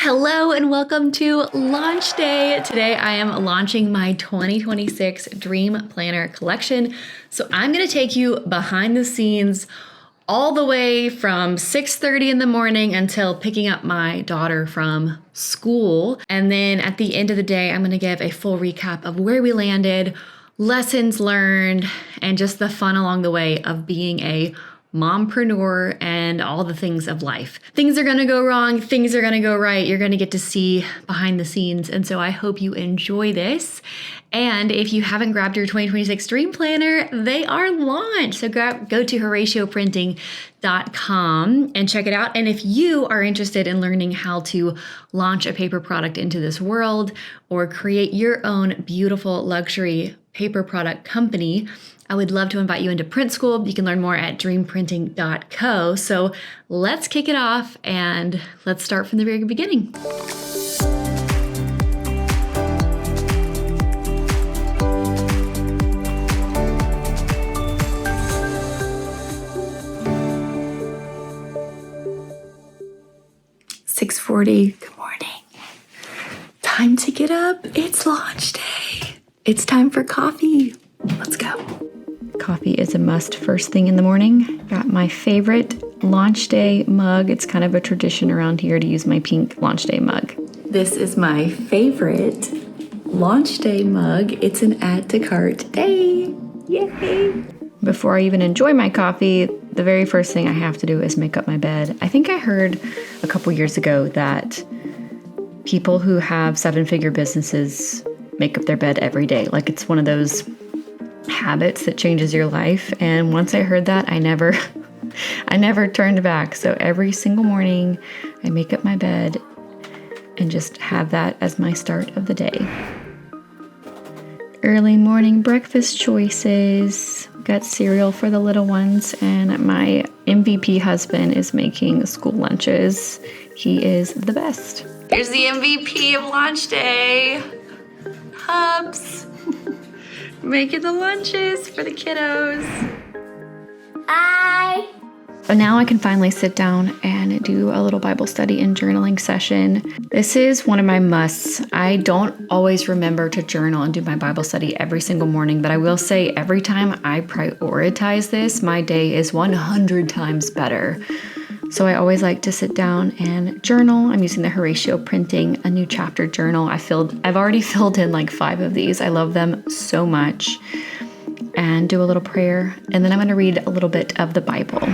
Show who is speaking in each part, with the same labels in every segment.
Speaker 1: Hello and welcome to launch day. Today I am launching my 2026 Dream Planner collection. So I'm going to take you behind the scenes all the way from 6:30 in the morning until picking up my daughter from school. And then at the end of the day, I'm going to give a full recap of where we landed, lessons learned, and just the fun along the way of being a mompreneur and all the things of life. Things are going to go wrong, things are going to go right. You're going to get to see behind the scenes. And so I hope you enjoy this. And if you haven't grabbed your 2026 Dream Planner, they are launched. So go to HoracioPrinting.com and check it out. And if you are interested in learning how to launch a paper product into this world or create your own beautiful luxury paper product company, I would love to invite you into print school. You can learn more at dreamprinting.co. So let's kick it off and let's start from the very beginning. "6:40, good morning. Time to get up. It's launch day. It's time for coffee. Let's go." Coffee is a must first thing in the morning. Got my favorite launch day mug. It's kind of a tradition around here to use my pink launch day mug. This is my favorite launch day mug. It's an add to cart day. Yay! Before I even enjoy my coffee, the very first thing I have to do is make up my bed. I think I heard a couple years ago that people who have 7-figure businesses make up their bed every day. Like it's one of those habits that changes your life. And once I heard that, I never turned back. So every single morning I make up my bed and just have that as my start of the day. Early morning breakfast choices. Got cereal for the little ones, and my MVP husband is making school lunches. He is the best. Here's the MVP of launch day. Hubs. Making the lunches for the kiddos.
Speaker 2: Hi.
Speaker 1: So now I can finally sit down and do a little Bible study and journaling session. This is one of my musts. I don't always remember to journal and do my Bible study every single morning, but I will say every time I prioritize this, my day is 100 times better. So I always like to sit down and journal. I'm using the Horacio Printing a New Chapter journal. I've already filled in like 5 of these. I love them so much. And do a little prayer. And then I'm going to read a little bit of the Bible.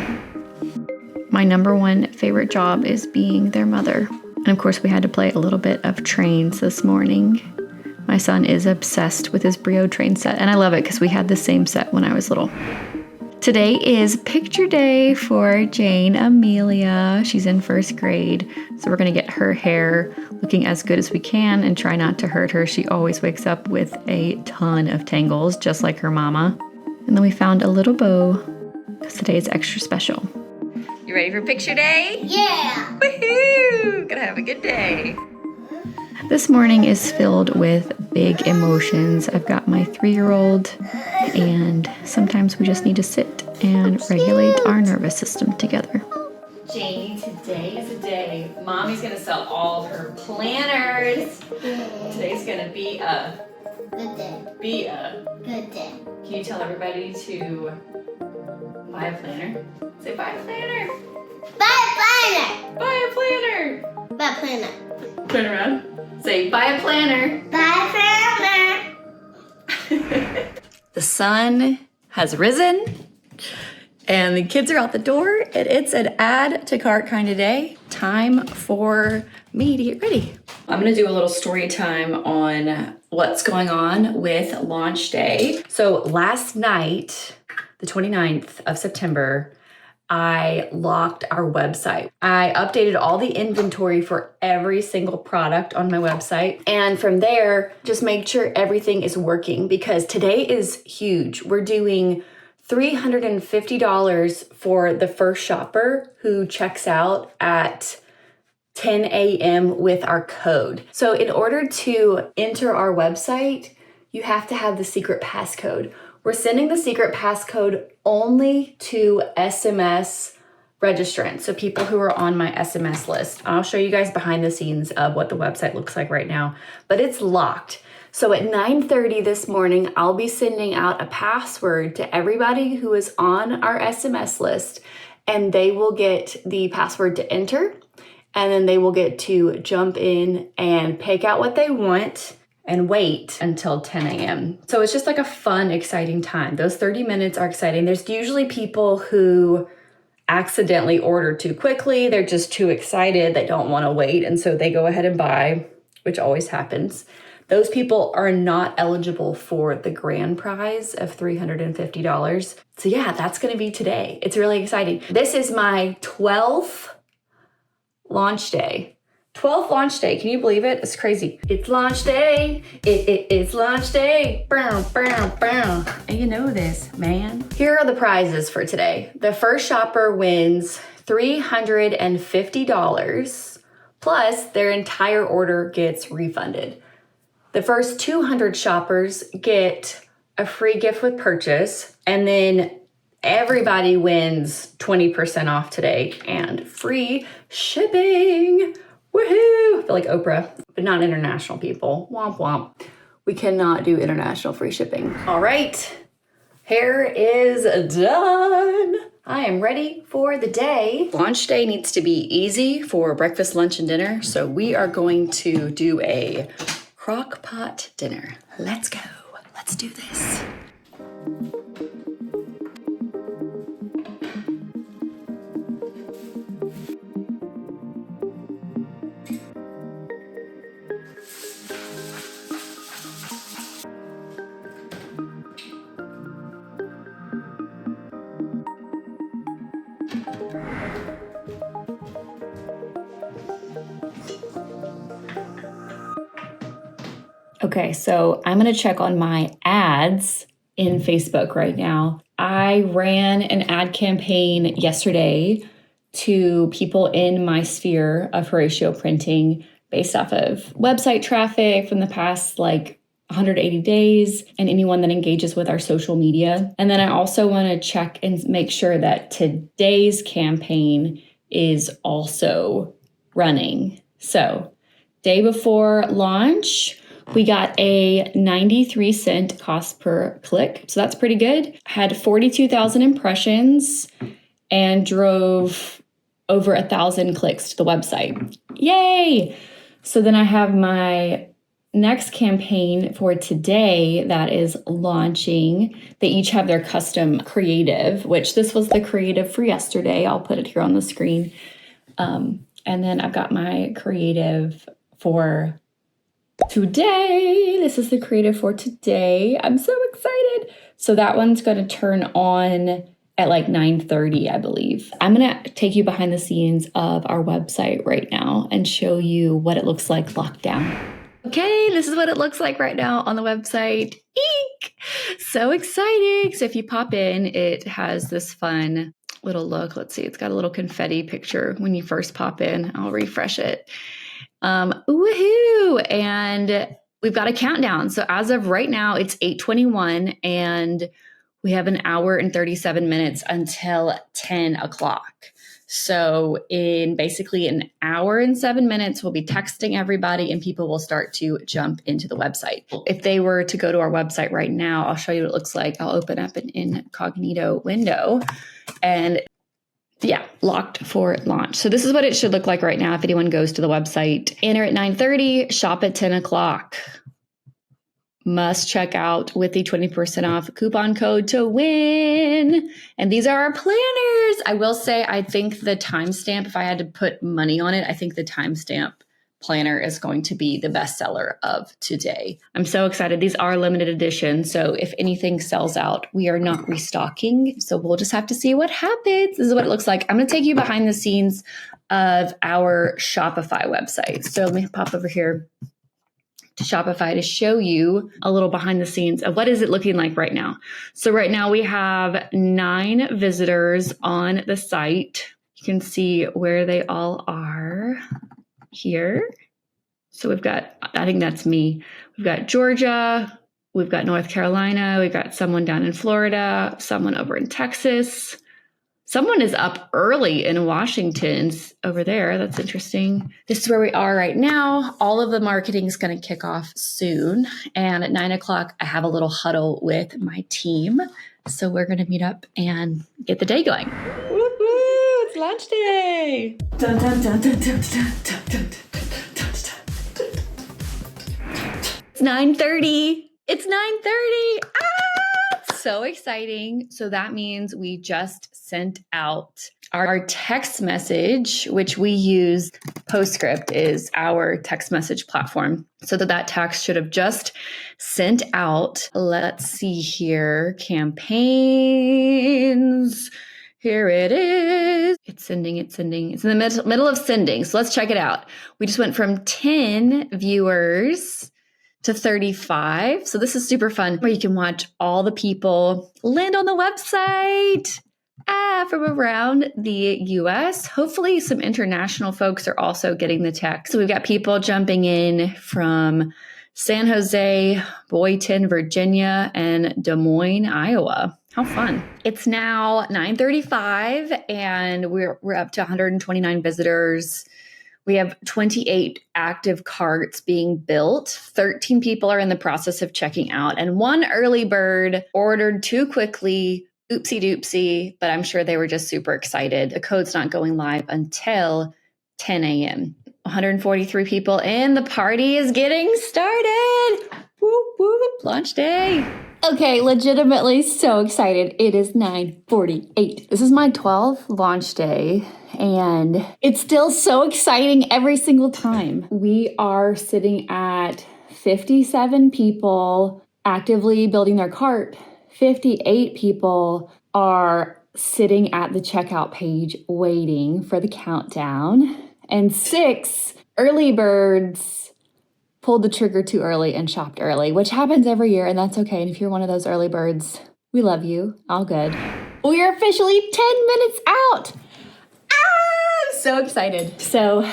Speaker 1: My number one favorite job is being their mother. And of course, we had to play a little bit of trains this morning. My son is obsessed with his Brio train set. And I love it because we had the same set when I was little. Today is picture day for Jane Amelia. She's in 1st grade, so we're going to get her hair looking as good as we can and try not to hurt her. She always wakes up with a ton of tangles, just like her mama. And then we found a little bow because today is extra special. You ready for picture day?
Speaker 2: Yeah.
Speaker 1: Woohoo! Gonna have a good day. This morning is filled with big emotions. I've got my 3-year-old, and sometimes we just need to sit and regulate our nervous system together. Janie, today is a day. Mommy's gonna sell all of her planners. Today's gonna be a
Speaker 2: Good day. Good day.
Speaker 1: Can you tell everybody to buy a planner? Say buy a planner.
Speaker 2: Buy a planner.
Speaker 1: Buy a planner.
Speaker 2: Buy a planner.
Speaker 1: Turn around. Say buy a planner.
Speaker 2: Buy a planner.
Speaker 1: The sun has risen and the kids are out the door, and it's an add to cart kind of day. Time for me to get ready. I'm gonna do a little story time on what's going on with launch day. So last night, the 29th of September, I locked our website. I updated all the inventory for every single product on my website. And from there, just made sure everything is working because today is huge. We're doing $350 for the first shopper who checks out at 10 a.m. with our code. So in order to enter our website, you have to have the secret passcode. We're sending the secret passcode only to SMS registrants, so people who are on my SMS list. I'll show you guys behind the scenes of what the website looks like right now, but it's locked. So at 9:30 this morning, I'll be sending out a password to everybody who is on our SMS list, and they will get the password to enter, and then they will get to jump in and pick out what they want and wait until 10 a.m. So it's just like a fun, exciting time. Those 30 minutes are exciting. There's usually people who accidentally order too quickly. They're just too excited. They don't want to wait. And so they go ahead and buy, which always happens. Those people are not eligible for the grand prize of $350. So yeah, that's going to be today. It's really exciting. This is my 12th launch day. 12th launch day. Can you believe it? It's crazy. It's launch day. It's launch day. Bow, bow, bow. And you know this, man. Here are the prizes for today. The first shopper wins $350 plus their entire order gets refunded. The first 200 shoppers get a free gift with purchase, and then everybody wins 20% off today and free shipping. Woohoo! I feel like Oprah, but not international people. Womp womp. We cannot do international free shipping. All right, hair is done. I am ready for the day. Launch day needs to be easy for breakfast, lunch, and dinner. So we are going to do a crock pot dinner. Let's go. Let's do this. Okay, so I'm going to check on my ads in Facebook right now. I ran an ad campaign yesterday to people in my sphere of Horacio printing based off of website traffic from the past 180 days and anyone that engages with our social media. And then I also want to check and make sure that today's campaign is also running. So, day before launch, we got a 93-cent cost per click. So that's pretty good. Had 42,000 impressions and drove over 1,000 clicks to the website. Yay! So then I have my next campaign for today that is launching. They each have their custom creative, which this was the creative for yesterday. I'll put it here on the screen. And then I've got my creative for today. This is the creative for today. I'm so excited. So that one's going to turn on at 9:30, I believe. I'm going to take you behind the scenes of our website right now and show you what it looks like locked down. Okay, this is what it looks like right now on the website. Eek! So exciting. So if you pop in, it has this fun little look. Let's see, it's got a little confetti picture when you first pop in. I'll refresh it. Woohoo! And we've got a countdown. So as of right now, it's 8:21 and we have an hour and 37 minutes until 10 o'clock. So in basically an hour and 7 minutes, we'll be texting everybody and people will start to jump into the website. If they were to go to our website right now, I'll show you what it looks like. I'll open up an incognito window and yeah, locked for launch. So this is what it should look like right now if anyone goes to the website. Enter at 9:30, shop at 10 o'clock. Must check out with the 20% off coupon code to win. And these are our planners. I will say, I think the timestamp, if I had to put money on it, I think the timestamp planner is going to be the bestseller of today. I'm so excited. These are limited edition. So if anything sells out, we are not restocking. So we'll just have to see what happens. This is what it looks like. I'm going to take you behind the scenes of our Shopify website. So let me pop over here to Shopify to show you a little behind the scenes of what is it looking like right now. So right now we have 9 visitors on the site. You can see where they all are here. So we've got, I think that's me. We've got Georgia, we've got North Carolina, we've got someone down in Florida, someone over in Texas, Someone is up early in Washington's over there. That's interesting. This is where we are right now. All of the marketing is going to kick off soon. And at 9 o'clock, I have a little huddle with my team. So we're going to meet up and get the day going. Woo-hoo, it's lunch day. Dun, dun, dun, dun, dun, dun, dun, dun, dun, dun, dun. It's 9:30. It's 9:30. So exciting. So that means we just sent out our text message, which we use. Postscript is our text message platform. So that text should have just sent out. Let's see here. Campaigns. Here it is. It's sending. It's in the middle of sending. So let's check it out. We just went from 10 viewers to 35. So this is super fun where you can watch all the people land on the website from around the US. Hopefully some international folks are also getting the text. So we've got people jumping in from San Jose, Boynton, Virginia, and Des Moines, Iowa. How fun. It's now 9:35 and we're up to 129 visitors. We have 28 active carts being built. 13 people are in the process of checking out. And one early bird ordered too quickly. Oopsie doopsie. But I'm sure they were just super excited. The code's not going live until 10 a.m. 143 people and the party is getting started. Whoop, whoop, launch day. Okay, legitimately so excited. It is 9:48. This is my 12th launch day, and it's still so exciting every single time. We are sitting at 57 people actively building their cart. 58 people are sitting at the checkout page waiting for the countdown, and 6 early birds pulled the trigger too early and shopped early, which happens every year, and that's okay. And if you're one of those early birds, we love you. All good. We are officially 10 minutes out. I'm so excited. So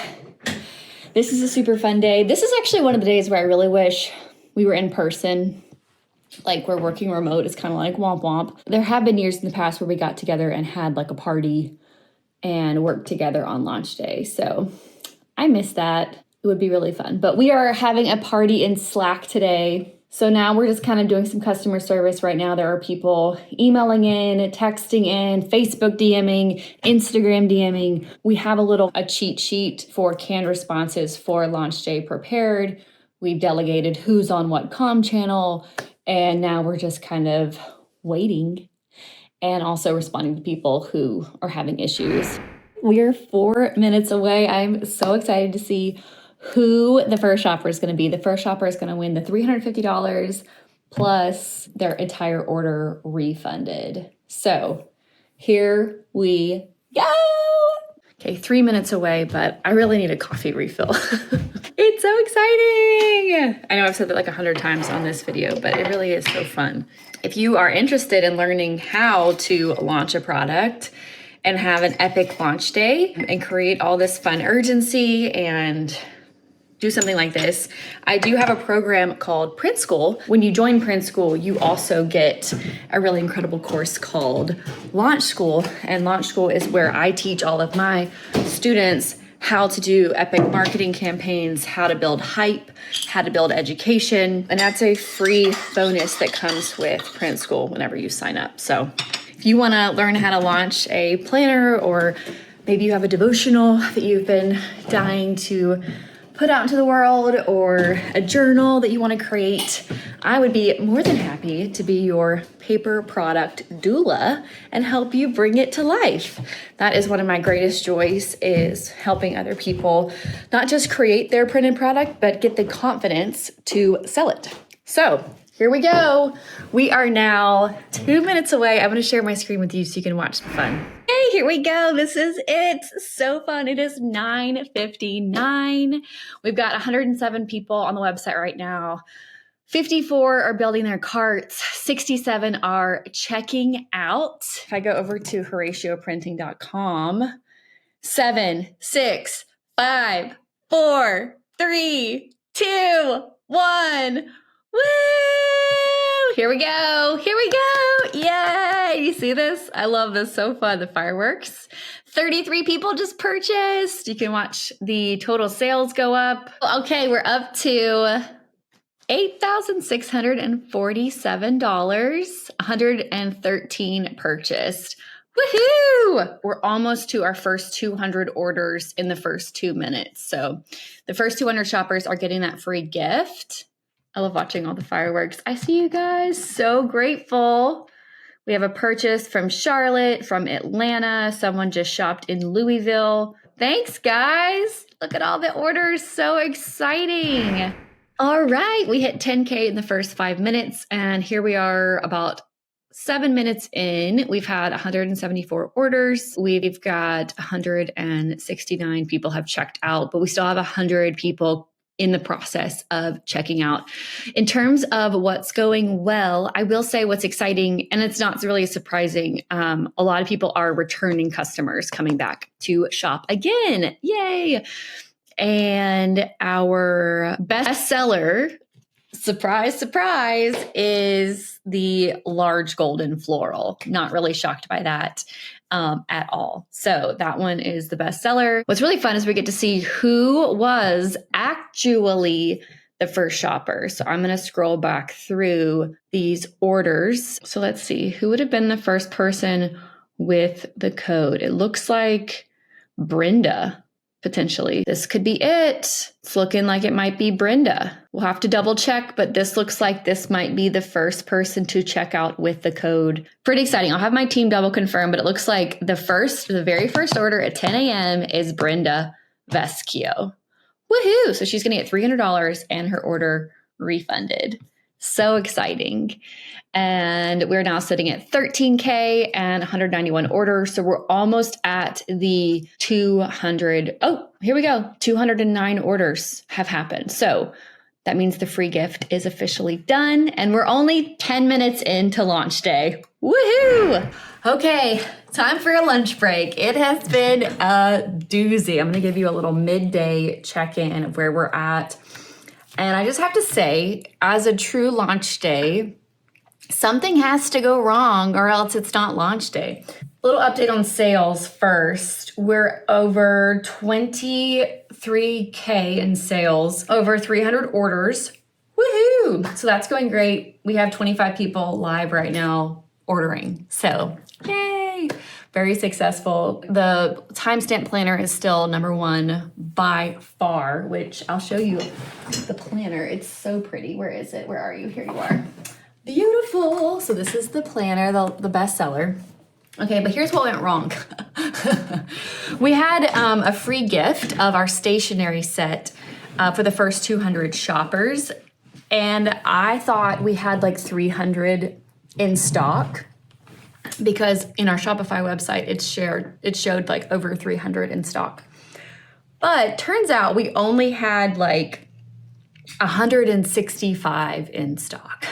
Speaker 1: this is a super fun day. This is actually one of the days where I really wish we were in person. Like we're working remote. It's kind of like womp womp. There have been years in the past where we got together and had like a party and worked together on launch day. So I miss that. It would be really fun. But we are having a party in Slack today. So now we're just kind of doing some customer service right now. There are people emailing in, texting in, Facebook DMing, Instagram DMing. We have a cheat sheet for canned responses for launch day prepared. We've delegated who's on what comm channel. And now we're just kind of waiting and also responding to people who are having issues. We're 4 minutes away. I'm so excited to see who the first shopper is going to be. The first shopper is going to win the $350 plus their entire order refunded. So here we go. Okay, 3 minutes away, but I really need a coffee refill. It's so exciting. I know I've said that like 100 times on this video, but it really is so fun. If you are interested in learning how to launch a product and have an epic launch day and create all this fun urgency and do something like this, I do have a program called Print School. When you join Print School, you also get a really incredible course called Launch School. And Launch School is where I teach all of my students how to do epic marketing campaigns, how to build hype, how to build education. And that's a free bonus that comes with Print School whenever you sign up. So if you want to learn how to launch a planner, or maybe you have a devotional that you've been dying to put out into the world, or a journal that you want to create, I would be more than happy to be your paper product doula and help you bring it to life. That is one of my greatest joys, is helping other people not just create their printed product, but get the confidence to sell it. So here we go. We are now 2 minutes away. I'm going to share my screen with you so you can watch the fun. Hey, here we go. This is it. So fun. It is 9:59. We've got 107 people on the website right now. 54 are building their carts. 67 are checking out. If I go over to HoracioPrinting.com, 7, 6, 5, 4, 3, 2, 1. Woo! Here we go. Here we go. Yay! You see see this? I love this. So fun. The fireworks. 33 people just purchased. You can watch the total sales go up. Okay, we're up to $8,647, 113 purchased. Woohoo! We're almost to our first 200 orders in the first 2 minutes. So the first 200 shoppers are getting that free gift. I love watching all the fireworks. I see you guys. So grateful. We have a purchase from Charlotte, from Atlanta. Someone just shopped in Louisville. Thanks, guys. Look at all the orders. So exciting. All right. We hit 10K in the first 5 minutes. And here we are about 7 minutes in. We've had 174 orders. We've got 169 people have checked out, but we still have 100 people in the process of checking out. In terms of what's going well, I will say what's exciting, and it's not really surprising. A lot of people are returning customers coming back to shop again. Yay. And our best seller, surprise, surprise, is the large golden floral. Not really shocked by that at all. So that one is the best seller. What's really fun is we get to see who was actually the first shopper. So I'm going to scroll back through these orders. So let's see who would have been the first person with the code. It looks like Brenda. Potentially. This could be it. It's looking like it might be Brenda. We'll have to double check, but this looks like this might be the first person to check out with the code. Pretty exciting. I'll have my team double confirm, but it looks like the very first order at 10 a.m. is Brenda Vescio. Woohoo! So she's going to get $300 and her order refunded. So exciting. And we're now sitting at 13K and 191 orders. So we're almost at the 200. Oh, here we go. 209 orders have happened. So that means the free gift is officially done. And we're only 10 minutes into launch day. Woohoo! Okay, time for a lunch break. It has been a doozy. I'm going to give you a little midday check-in of where we're at. And I just have to say, as a true launch day, something has to go wrong or else it's not launch day. Little update on sales first. We're over 23K in sales, over 300 orders. Woohoo! So that's going great. We have 25 people live right now ordering. So yay! Very successful. The timestamp planner is still number one by far, which I'll show you the planner. It's so pretty. Where is it? Where are you? Here you are. Beautiful. So this is the planner, the bestseller. Okay, but here's what went wrong. We had a free gift of our stationery set for the first 200 shoppers. And I thought we had like 300 in stock, because in our Shopify website, it showed like over 300 in stock. But turns out we only had like 165 in stock.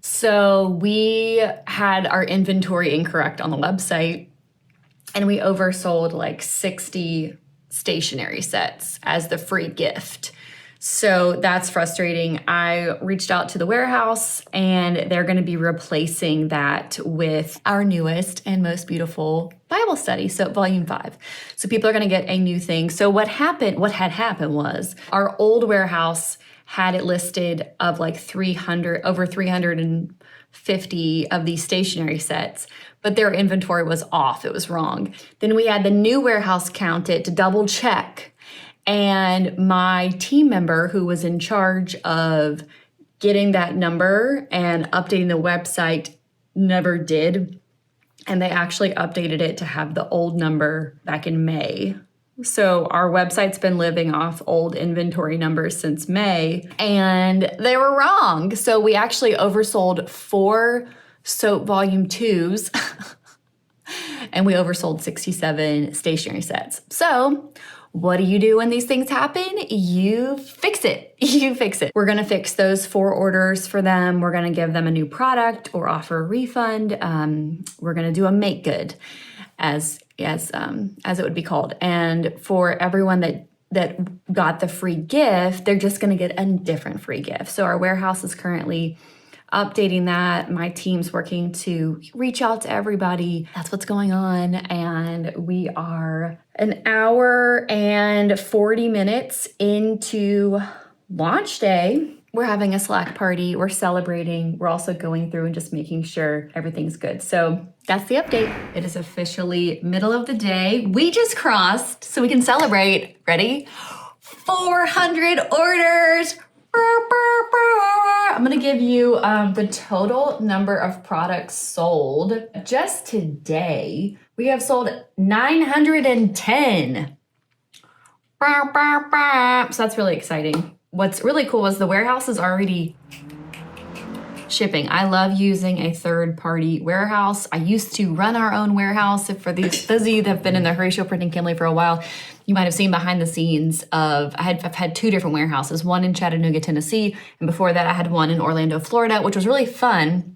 Speaker 1: So we had our inventory incorrect on the website, and we oversold like 60 stationery sets as the free gift. So that's frustrating. I reached out to the warehouse, and they're going to be replacing that with our newest and most beautiful Bible study, so volume 5. So people are going to get a new thing. So what had happened was our old warehouse had it listed of like over 350 of these stationery sets, but their inventory was off. It was wrong. Then we had the new warehouse count it to double check. And my team member who was in charge of getting that number and updating the website never did. And they actually updated it to have the old number back in May. So our website's been living off old inventory numbers since May, and they were wrong. So we actually oversold 4 soap volume 2s and we oversold 67 stationery sets. So what do you do when these things happen? You fix it. You fix it. We're going to fix those 4 orders for them. We're going to give them a new product or offer a refund. We're going to do a make good, as it would be called. And for everyone that got the free gift, they're just going to get a different free gift. So our warehouse is currently updating that. My team's working to reach out to everybody. That's what's going on. And we are an hour and 40 minutes into launch day. We're having a Slack party. We're celebrating. We're also going through and just making sure everything's good. So that's the update. It is officially middle of the day. We just crossed, so we can celebrate. Ready? 400 orders. I'm going to give you the total number of products sold. Just today, we have sold 910. So that's really exciting. What's really cool is the warehouse is already shipping. I love using a third-party warehouse. I used to run our own warehouse. For those of you that have been in the Horacio printing family for a while, you might have seen behind the scenes of, I've had 2 different warehouses, one in Chattanooga, Tennessee, and before that I had one in Orlando, Florida, which was really fun.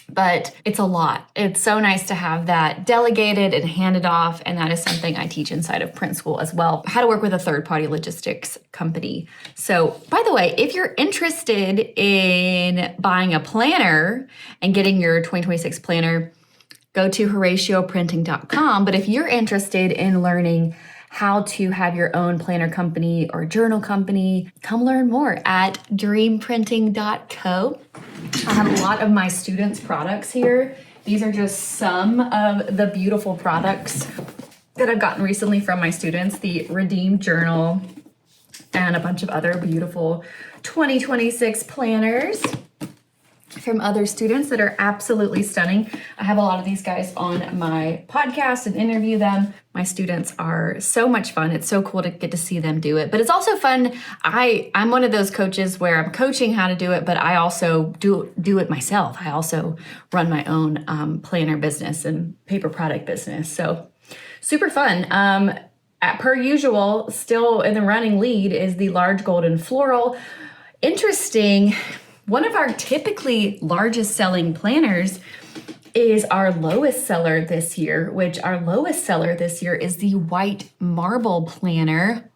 Speaker 1: But it's a lot. It's so nice to have that delegated and handed off. And that is something I teach inside of print school as well, how to work with a third-party logistics company. So, by the way, if you're interested in buying a planner and getting your 2026 planner, go to HoracioPrinting.com. But if you're interested in learning how to have your own planner company or journal company, come learn more at dreamprinting.co. I have a lot of my students' products here. These are just some of the beautiful products that I've gotten recently from my students, the Redeemed Journal and a bunch of other beautiful 2026 planners from other students that are absolutely stunning. I have a lot of these guys on my podcast and interview them. My students are so much fun. It's so cool to get to see them do it. But it's also fun. I'm one of those coaches where I'm coaching how to do it, but I also do it myself. I also run my own planner business and paper product business. So super fun. Per usual, still in the running lead is the large golden floral. Interesting. One of our typically largest selling planners is our lowest seller this year, which our lowest seller this year is the white marble planner.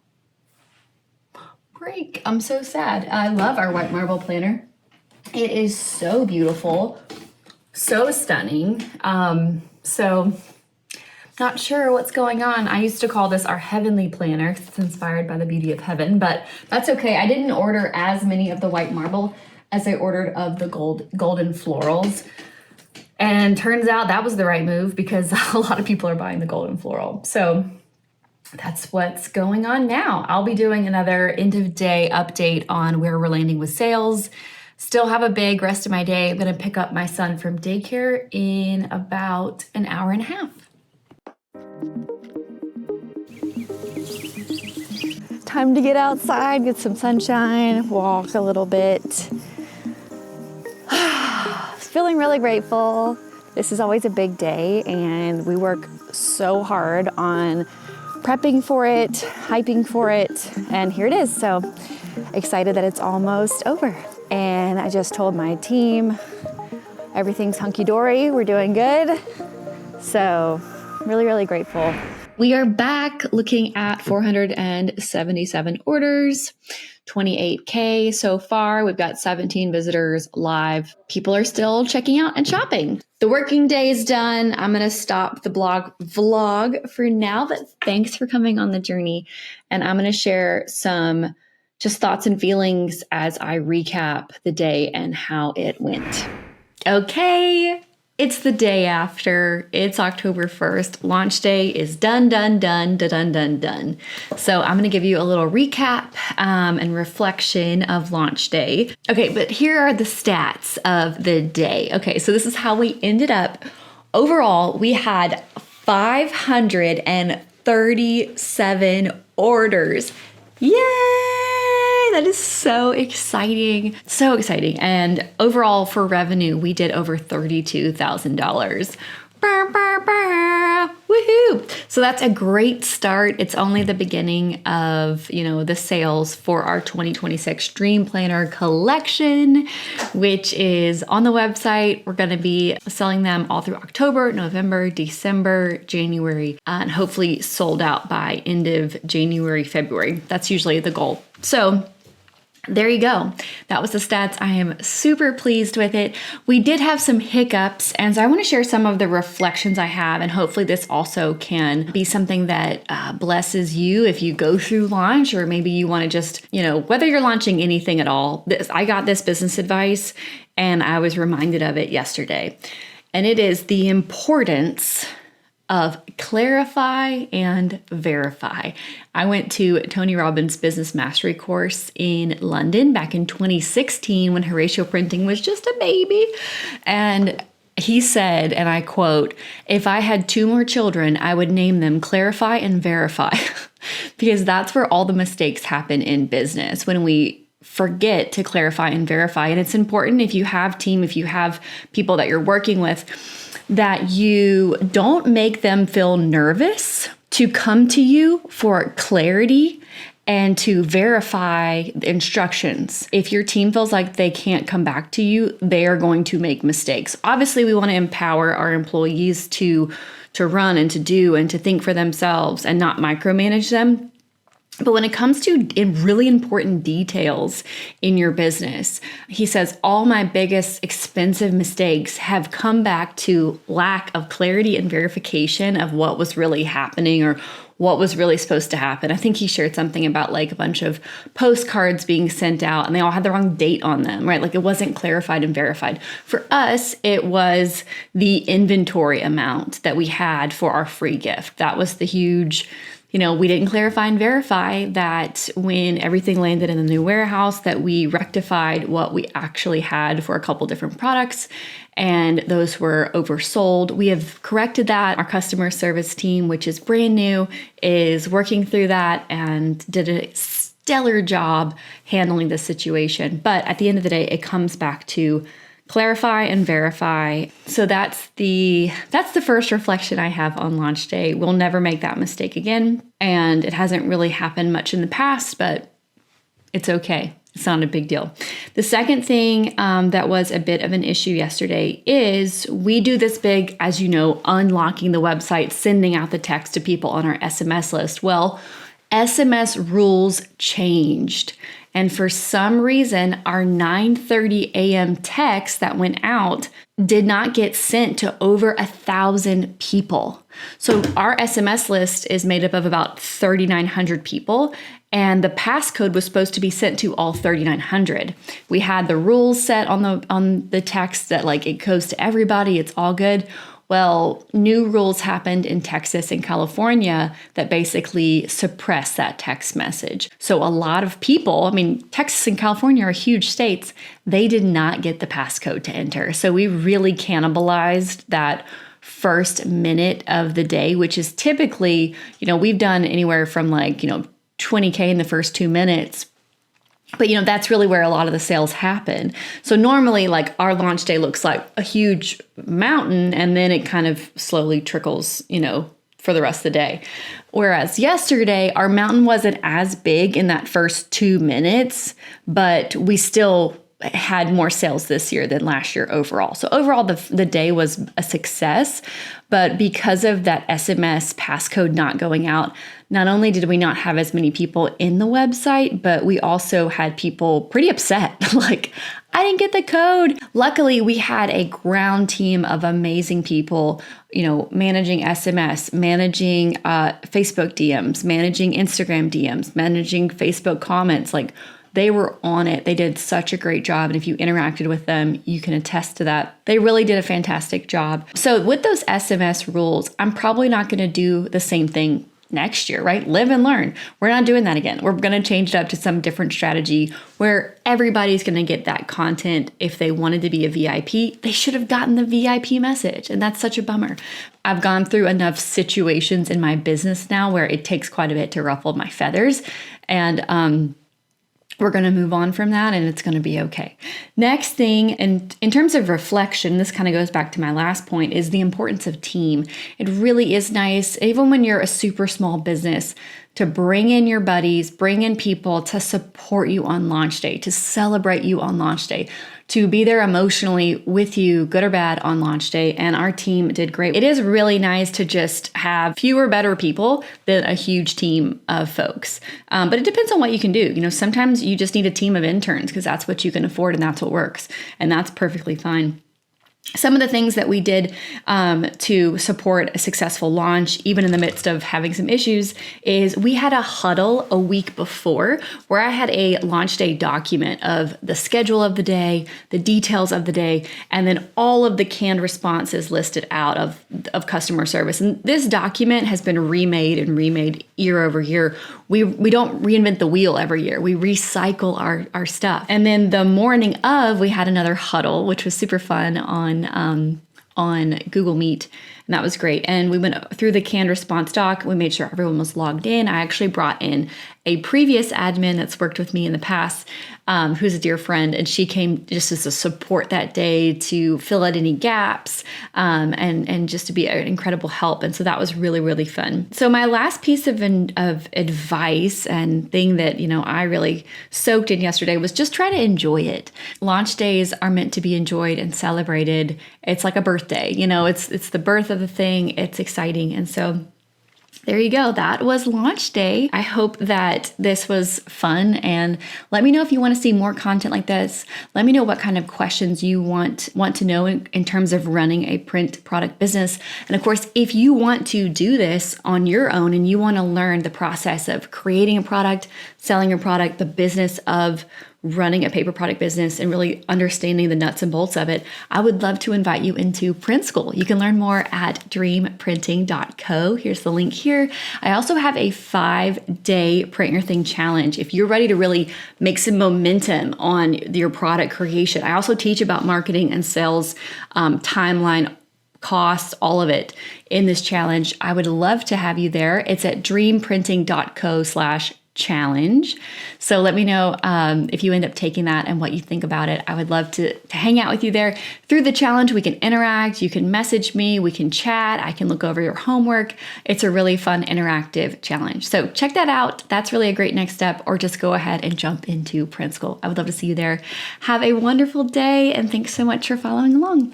Speaker 1: Break. I'm so sad. I love our white marble planner. It is so beautiful, so stunning. So not sure what's going on. I used to call this our heavenly planner. It's inspired by the beauty of heaven, but that's okay. I didn't order as many of the white marble as I ordered of the golden florals. And turns out that was the right move because a lot of people are buying the golden floral. So that's what's going on now. I'll be doing another end of day update on where we're landing with sales. Still have a big rest of my day. I'm gonna pick up my son from daycare in about an hour and a half. Time to get outside, get some sunshine, walk a little bit. Feeling really grateful. This is always a big day and we work so hard on prepping for it, hyping for it, and here it is. So excited that it's almost over. And I just told my team everything's hunky-dory, we're doing good. So really, really grateful. We are back looking at 477 orders. 28K so far. We've got 17 visitors live. People are still checking out and shopping. The working day is done. I'm going to stop the vlog for now, but thanks for coming on the journey. And I'm going to share some just thoughts and feelings as I recap the day and how it went. Okay. It's the day after. It's October 1st. Launch day is done. So I'm going to give you a little recap and reflection of launch day. Okay, but here are the stats of the day. Okay, so this is how we ended up. Overall, we had 537 orders. Yay! That is so exciting. So exciting. And overall for revenue, we did over $32,000. Woohoo! So that's a great start. It's only the beginning of, the sales for our 2026 Dream Planner collection, which is on the website. We're going to be selling them all through October, November, December, January, and hopefully sold out by end of January, February. That's usually the goal. So There you go. That was the stats. I am super pleased with it. We did have some hiccups, and so I want to share some of the reflections I have, and hopefully this also can be something that blesses you if you go through launch, or maybe you want to just, whether you're launching anything at all. I got this business advice, and I was reminded of it yesterday, and it is the importance of clarify and verify. I went to Tony Robbins' business mastery course in London back in 2016 when Horacio printing was just a baby. And he said, and I quote, "If I had 2 more children, I would name them Clarify and Verify," because that's where all the mistakes happen in business, when we forget to clarify and verify. And it's important if you have team, if you have people that you're working with, that you don't make them feel nervous to come to you for clarity and to verify the instructions. If your team feels like they can't come back to you, they are going to make mistakes. Obviously, we want to empower our employees to run and to do and to think for themselves and not micromanage them. But when it comes to really important details in your business, he says, all my biggest expensive mistakes have come back to lack of clarity and verification of what was really happening or what was really supposed to happen. I think he shared something about like a bunch of postcards being sent out and they all had the wrong date on them, right? Like it wasn't clarified and verified. For us, it was the inventory amount that we had for our free gift. That was the huge, we didn't clarify and verify that when everything landed in the new warehouse, that we rectified what we actually had for a couple different products, and those were oversold. We have corrected that. Our customer service team, which is brand new, is working through that and did a stellar job handling the situation. But at the end of the day, it comes back to clarify and verify. So that's the first reflection I have on launch day. We'll never make that mistake again. And it hasn't really happened much in the past, but it's okay. It's not a big deal. The second thing that was a bit of an issue yesterday is we do this big, as you know, unlocking the website, sending out the text to people on our SMS list. Well, SMS rules changed. And for some reason, our 9:30 a.m. text that went out did not get sent to over 1,000 people. So our SMS list is made up of about 3,900 people, and the passcode was supposed to be sent to all 3,900. We had the rules set on the text that like it goes to everybody, it's all good. Well, new rules happened in Texas and California that basically suppress that text message. So a lot of people, Texas and California are huge states, they did not get the passcode to enter. So we really cannibalized that first minute of the day, which is typically, we've done anywhere from 20K in the first 2 minutes. But, that's really where a lot of the sales happen. So normally, our launch day looks like a huge mountain, and then it kind of slowly trickles, for the rest of the day. Whereas yesterday, our mountain wasn't as big in that first 2 minutes, but we still had more sales this year than last year overall. So overall, the day was a success. But because of that SMS passcode not going out, not only did we not have as many people in the website, but we also had people pretty upset. I didn't get the code. Luckily, we had a ground team of amazing people, managing SMS, managing Facebook DMs, managing Instagram DMs, managing Facebook comments. They were on it. They did such a great job. And if you interacted with them, you can attest to that. They really did a fantastic job. So with those SMS rules, I'm probably not going to do the same thing next year, right? Live and learn. We're not doing that again. We're going to change it up to some different strategy where everybody's going to get that content. If they wanted to be a VIP, they should have gotten the VIP message. And that's such a bummer. I've gone through enough situations in my business now where it takes quite a bit to ruffle my feathers. And, we're going to move on from that and it's going to be okay. Next thing, and in terms of reflection, this kind of goes back to my last point, is the importance of team. It really is nice, even when you're a super small business, to bring in your buddies, bring in people to support you on launch day, to celebrate you on launch day, to be there emotionally with you, good or bad, on launch day. And our team did great. It is really nice to just have fewer, better people than a huge team of folks. But it depends on what you can do. Sometimes you just need a team of interns because that's what you can afford and that's what works. And that's perfectly fine. Some of the things that we did to support a successful launch, even in the midst of having some issues, is we had a huddle a week before where I had a launch day document of the schedule of the day, the details of the day, and then all of the canned responses listed out of customer service. And this document has been remade year over year. We don't reinvent the wheel every year. We recycle our stuff. And then the morning of, we had another huddle, which was super fun on Google Meet. And that was great. And we went through the canned response doc. We made sure everyone was logged in. I actually brought in a previous admin that's worked with me in the past, who's a dear friend. And she came just as a support that day to fill out any gaps and just to be an incredible help. And so that was really, really fun. So my last piece of advice and thing that, I really soaked in yesterday was just try to enjoy it. Launch days are meant to be enjoyed and celebrated. It's like a birthday, it's the birth of the thing. It's exciting. And so there you go. That was launch day. I hope that this was fun, and let me know if you want to see more content like this. Let me know what kind of questions you want to know in terms of running a print product business. And of course, if you want to do this on your own and you want to learn the process of creating a product, selling a product, the business of running a paper product business and really understanding the nuts and bolts of it, I would love to invite you into Print School. You can learn more at dreamprinting.co. Here's the link here. I also have a 5-day Print Your Thing challenge. If you're ready to really make some momentum on your product creation, I also teach about marketing and sales, timeline, costs, all of it in this challenge. I would love to have you there. It's at dreamprinting.co/challenge. So let me know if you end up taking that and what you think about it. I would love to hang out with you there. Through the challenge, we can interact. You can message me. We can chat. I can look over your homework. It's a really fun, interactive challenge. So check that out. That's really a great next step, or just go ahead and jump into Print School. I would love to see you there. Have a wonderful day, and thanks so much for following along.